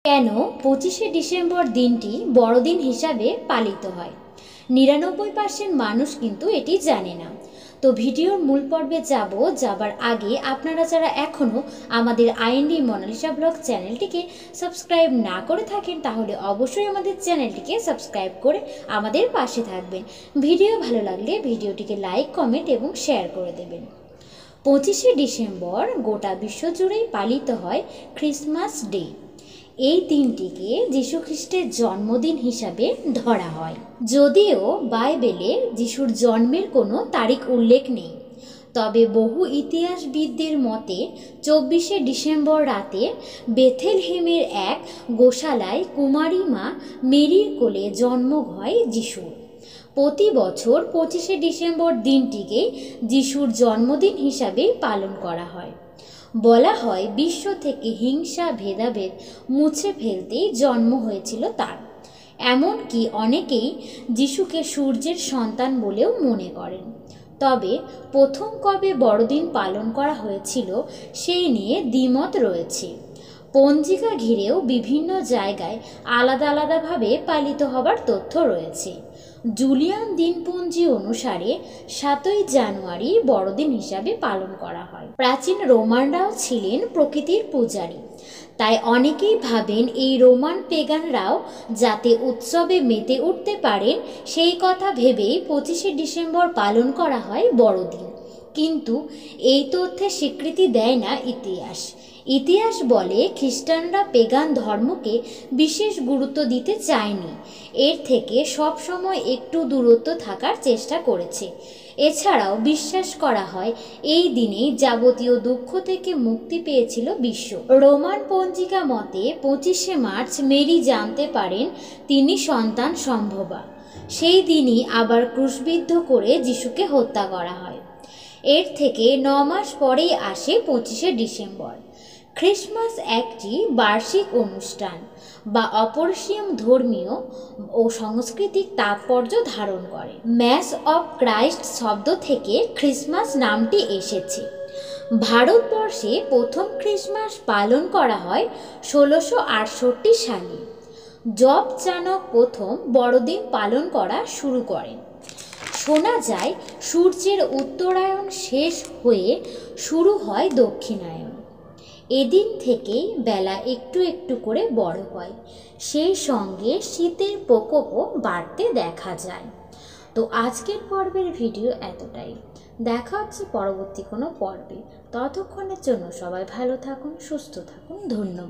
কেন 25শে ডিসেম্বর দিনটি বড়দিন হিসাবে পালিত হয়? 99% মানুষ কিন্তু এটি জানে না। তো ভিডিওর মূল পর্বে যাবার আগে আপনারা যারা এখনও আমাদের আইএনডি মোনালিসা ব্লগ চ্যানেলটিকে সাবস্ক্রাইব না করে থাকেন তাহলে অবশ্যই আমাদের চ্যানেলটিকে সাবস্ক্রাইব করে আমাদের পাশে থাকবেন। ভিডিও ভালো লাগলে ভিডিওটিকে লাইক, কমেন্ট এবং শেয়ার করে দেবেন। 25শে ডিসেম্বর গোটা বিশ্বজুড়েই পালিত হয় ক্রিসমাস ডে। এই দিনটিকে যীশুখ্রিস্টের জন্মদিন হিসাবে ধরা হয়। যদিও বাইবেলে যিশুর জন্মের কোনো তারিখ উল্লেখ নেই, তবে বহু ইতিহাসবিদদের মতে 24শে ডিসেম্বর রাতে বেথেলহেমের এক গোশালায় কুমারী মা মেরির কোলে জন্ম হয় যিশুর। প্রতি বছর 25শে ডিসেম্বর দিনটিকে যিশুর জন্মদিন হিসাবে পালন করা হয়। বলা হয় বিশ্ব থেকে হিংসা ভেদাভেদ মুছে ফেলতেই জন্ম হয়েছিল তার। এমনকি অনেকেই যিশুকে সূর্যের সন্তান বলেও মনে করেন। তবে প্রথম কবে বড়দিন পালন করা হয়েছিল সেই নিয়ে দ্বিমত রয়েছে। পঞ্জিকা ঘিরেও বিভিন্ন জায়গায় আলাদা আলাদাভাবে পালিত হবার তথ্য রয়েছে। জুলিয়ান দিনপঞ্জি অনুসারে 7ই জানুয়ারি বড়দিন হিসাবে পালন করা হয়। প্রাচীন রোমানরাও ছিলেন প্রকৃতির পূজারী, তাই অনেকেই ভাবেন এই রোমান পেগানরাও যাতে উৎসবে মেতে উঠতে পারেন সেই কথা ভেবেই 25শে ডিসেম্বর পালন করা হয় বড়দিন। কিন্তু এই তথ্যে স্বীকৃতি দেয় না ইতিহাস। ইতিহাস বলে খ্রিস্টানরা পেগান ধর্মকে বিশেষ গুরুত্ব দিতে চায়নি, এর থেকে সবসময় একটু দূরত্ব থাকার চেষ্টা করেছে। এছাড়াও বিশ্বাস করা হয় এই দিনেই যাবতীয় দুঃখ থেকে মুক্তি পেয়েছিল বিশ্ব। রোমান পঞ্জিকা মতে 25শে মার্চ মেরি জানতে পারেন তিনি সন্তান সম্ভবা। সেই দিনই আবার ক্রুশবিদ্ধ করে যিশুকে হত্যা করা হয়। এর থেকে 9 মাস পরেই আসে 25শে ডিসেম্বর। ক্রিসমাস একটি বার্ষিক অনুষ্ঠান বা অপরিসীম ধর্মীয় ও সাংস্কৃতিক তাৎপর্য ধারণ করে। ম্যাস অফ ক্রাইস্ট শব্দ থেকে ক্রিসমাস নামটি এসেছে। ভারতবর্ষে প্রথম ক্রিসমাস পালন করা হয় 1668 সালে। জব চানক প্রথম বড়দিন পালন করা শুরু করেন। শোনা যায় সূর্যের উত্তরায়ণ শেষ হয়ে শুরু হয় দক্ষিণায়ন। এদিন থেকেই বেলা একটু একটু করে বড় হয়, সেই সঙ্গে শীতের প্রকোপও বাড়তে দেখা যায়। তো আজকের পর্বের ভিডিও এতটাই। দেখা হচ্ছে পরবর্তী কোনো পর্বে। ততক্ষণের জন্য সবাই ভালো থাকুন, সুস্থ থাকুন। ধন্যবাদ।